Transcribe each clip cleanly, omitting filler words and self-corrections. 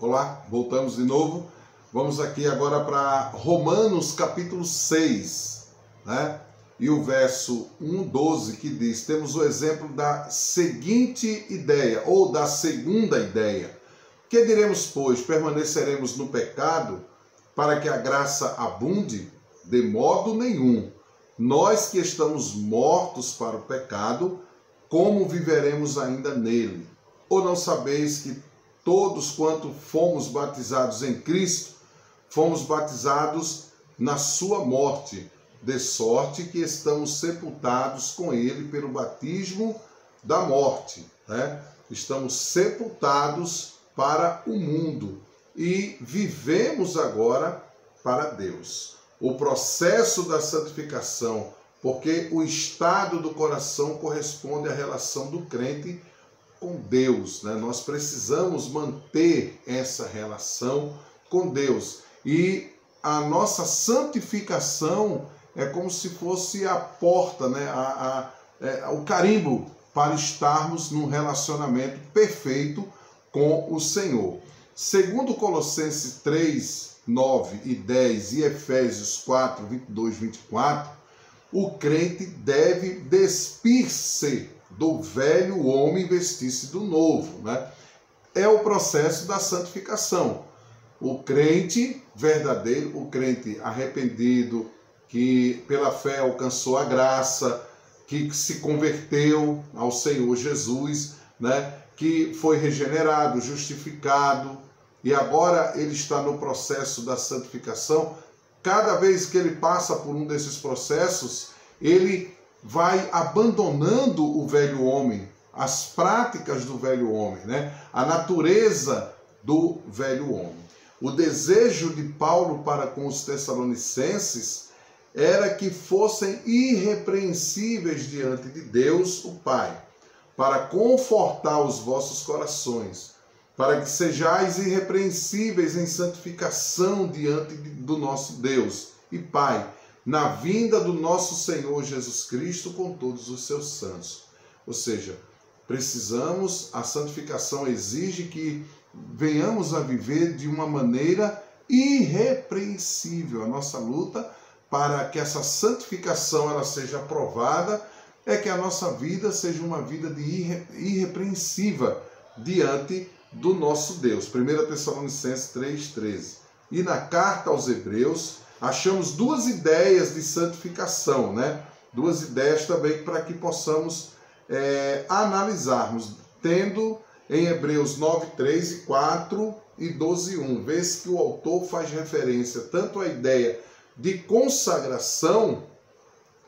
Olá, voltamos de novo. Vamos aqui agora para Romanos capítulo 6, né? E o verso 1:12 que diz: temos o exemplo da seguinte ideia, ou da segunda ideia. Que diremos, pois? Permaneceremos no pecado para que a graça abunde? De modo nenhum. Nós que estamos mortos para o pecado, como viveremos ainda nele? Ou não sabeis que todos quanto fomos batizados em Cristo, fomos batizados na sua morte, de sorte que estamos sepultados com ele pelo batismo da morte, né? Estamos sepultados para o mundo e vivemos agora para Deus. O processo da santificação, porque o estado do coração corresponde à relação do crente com Deus, né? Nós precisamos manter essa relação com Deus. E a nossa santificação é como se fosse a porta, né? O carimbo para estarmos num relacionamento perfeito com o Senhor. Segundo Colossenses 3, 9 e 10 e Efésios 4, 22 e 24, o crente deve despir-se do velho homem e vestir-se do novo, né? É o processo da santificação. O crente verdadeiro, o crente arrependido, que pela fé alcançou a graça, que se converteu ao Senhor Jesus, né? Que foi regenerado, justificado, e agora ele está no processo da santificação. Cada vez que ele passa por um desses processos, ele vai abandonando o velho homem, as práticas do velho homem, né? A natureza do velho homem. O desejo de Paulo para com os Tessalonicenses era que fossem irrepreensíveis diante de Deus, o Pai, para confortar os vossos corações, para que sejais irrepreensíveis em santificação diante do nosso Deus e Pai, na vinda do nosso Senhor Jesus Cristo com todos os seus santos. Ou seja, a santificação exige que venhamos a viver de uma maneira irrepreensível. A nossa luta para que essa santificação ela seja aprovada é que a nossa vida seja uma vida irrepreensiva diante do nosso Deus. 1 Tessalonicenses 3:13. E na carta aos Hebreus achamos duas ideias de santificação, né? Duas ideias também para que possamos analisarmos, tendo em Hebreus 9:3 e 4 e 12:1. Vê-se que o autor faz referência tanto à ideia de consagração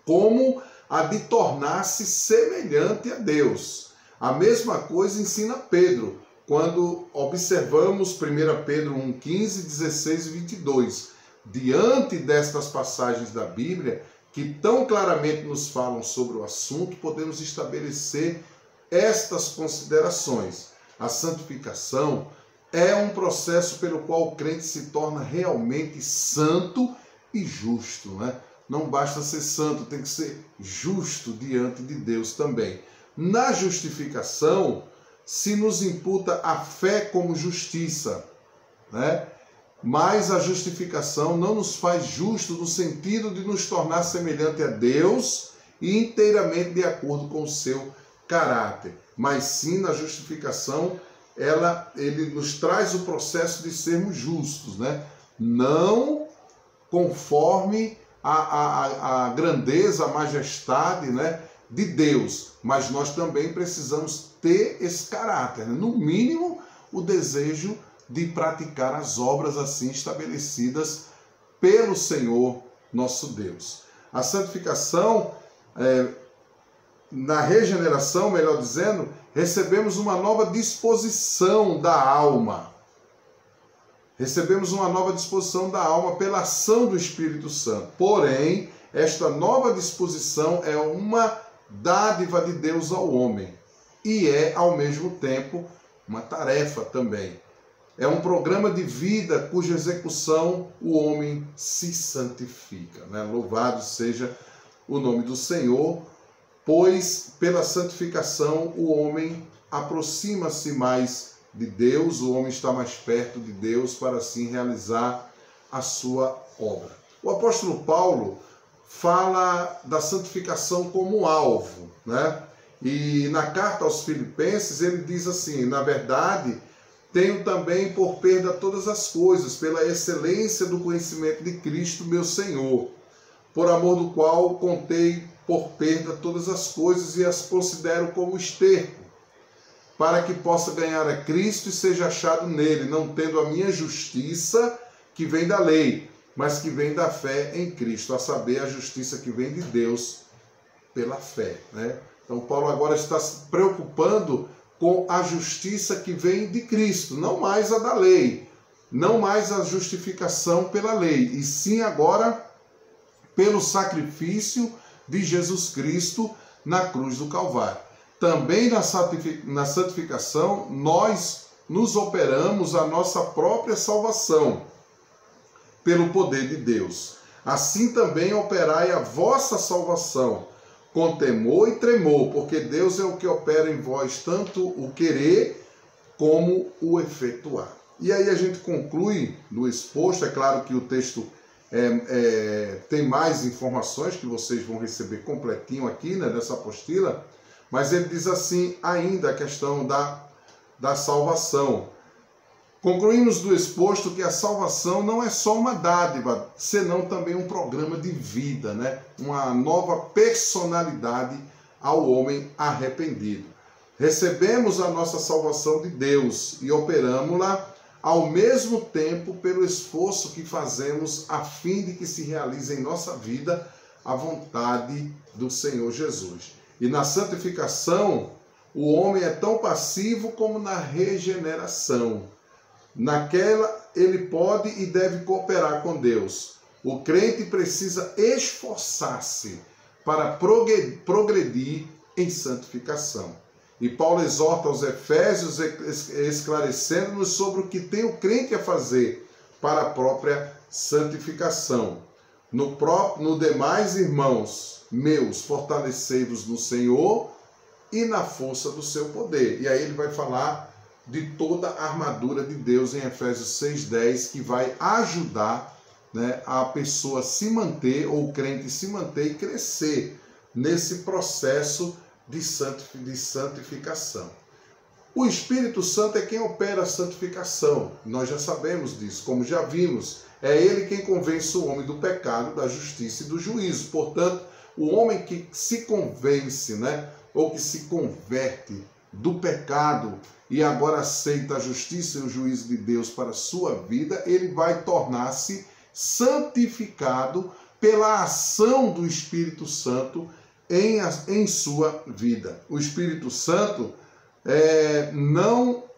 como a de tornar-se semelhante a Deus. A mesma coisa ensina Pedro, quando observamos 1 Pedro 1:15, 16 e 22. Diante destas passagens da Bíblia, que tão claramente nos falam sobre o assunto, podemos estabelecer estas considerações. A santificação é um processo pelo qual o crente se torna realmente santo e justo, né? Não basta ser santo, tem que ser justo diante de Deus também. Na justificação, se nos imputa a fé como justiça, né? Mas a justificação não nos faz justo no sentido de nos tornar semelhante a Deus e inteiramente de acordo com o seu caráter. Mas sim, na justificação, ele nos traz o processo de sermos justos, né? Não conforme a grandeza, a majestade, né, de Deus, mas nós também precisamos ter esse caráter, né? No mínimo, o desejo de praticar as obras assim estabelecidas pelo Senhor nosso Deus. A santificação, na regeneração, melhor dizendo, recebemos uma nova disposição da alma. Recebemos uma nova disposição da alma pela ação do Espírito Santo. Porém, esta nova disposição é uma dádiva de Deus ao homem e é, ao mesmo tempo, uma tarefa também. É um programa de vida cuja execução o homem se santifica, né? Louvado seja o nome do Senhor, pois pela santificação o homem aproxima-se mais de Deus, o homem está mais perto de Deus para assim realizar a sua obra. O apóstolo Paulo fala da santificação como alvo, né? E na carta aos Filipenses ele diz assim: na verdade, tenho também por perda todas as coisas, pela excelência do conhecimento de Cristo, meu Senhor, por amor do qual contei por perda todas as coisas e as considero como esterco, para que possa ganhar a Cristo e seja achado nele, não tendo a minha justiça que vem da lei, mas que vem da fé em Cristo, a saber, a justiça que vem de Deus pela fé, né? Então Paulo agora está se preocupando com a justiça que vem de Cristo, não mais a da lei, não mais a justificação pela lei, e sim agora pelo sacrifício de Jesus Cristo na cruz do Calvário. Também na santificação nós nos operamos a nossa própria salvação pelo poder de Deus. Assim também operai a vossa salvação com temor e tremor, porque Deus é o que opera em vós tanto o querer como o efetuar. E aí a gente conclui no exposto. É claro que o texto tem mais informações que vocês vão receber completinho aqui, né, nessa apostila, mas ele diz assim ainda a questão da salvação. Concluímos do exposto que a salvação não é só uma dádiva, senão também um programa de vida, né? Uma nova personalidade ao homem arrependido. Recebemos a nossa salvação de Deus e operamos-la ao mesmo tempo pelo esforço que fazemos a fim de que se realize em nossa vida a vontade do Senhor Jesus. E na santificação, o homem é tão passivo como na regeneração. Naquela, ele pode e deve cooperar com Deus. O crente precisa esforçar-se para progredir em santificação. E Paulo exorta aos Efésios, esclarecendo-nos sobre o que tem o crente a fazer para a própria santificação. No demais, irmãos meus, fortalecei-vos no Senhor e na força do seu poder. E aí ele vai falar de toda a armadura de Deus em Efésios 6:10, que vai ajudar, né, a pessoa se manter, ou o crente se manter e crescer nesse processo de santificação. O Espírito Santo é quem opera a santificação. Nós já sabemos disso, como já vimos. É ele quem convence o homem do pecado, da justiça e do juízo. Portanto, o homem que se convence, né, ou que se converte do pecado e agora aceita a justiça e o juízo de Deus para a sua vida, ele vai tornar-se santificado pela ação do Espírito Santo em sua vida. O Espírito Santo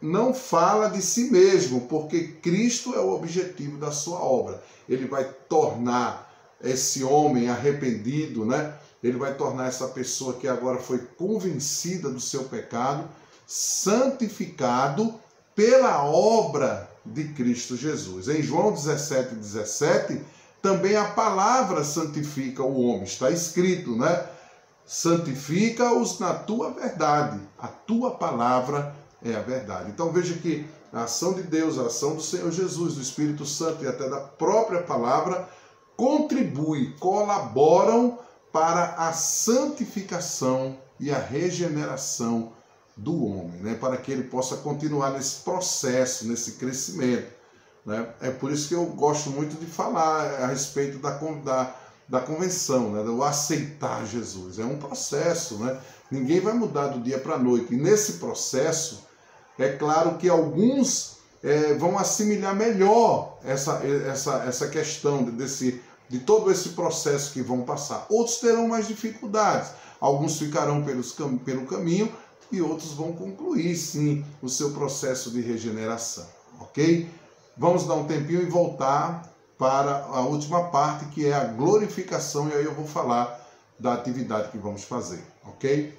não fala de si mesmo, porque Cristo é o objetivo da sua obra. Ele vai tornar esse homem arrependido, né? Ele vai tornar essa pessoa que agora foi convencida do seu pecado, santificado pela obra de Cristo Jesus. Em João 17:17, também a palavra santifica o homem. Está escrito, né? Santifica-os na tua verdade. A tua palavra é a verdade. Então veja que a ação de Deus, a ação do Senhor Jesus, do Espírito Santo e até da própria palavra contribuem, colaboram para a santificação e a regeneração do homem, né? Para que ele possa continuar nesse processo, nesse crescimento, né? É por isso que eu gosto muito de falar a respeito da convenção, né? Do aceitar Jesus. É um processo, né? Ninguém vai mudar do dia para a noite. E nesse processo, é claro que alguns vão assimilar melhor essa questão de todo esse processo que vão passar. Outros terão mais dificuldades. Alguns ficarão pelo caminho e outros vão concluir, sim, o seu processo de regeneração. Ok? Vamos dar um tempinho e voltar para a última parte, que é a glorificação, e aí eu vou falar da atividade que vamos fazer. Ok?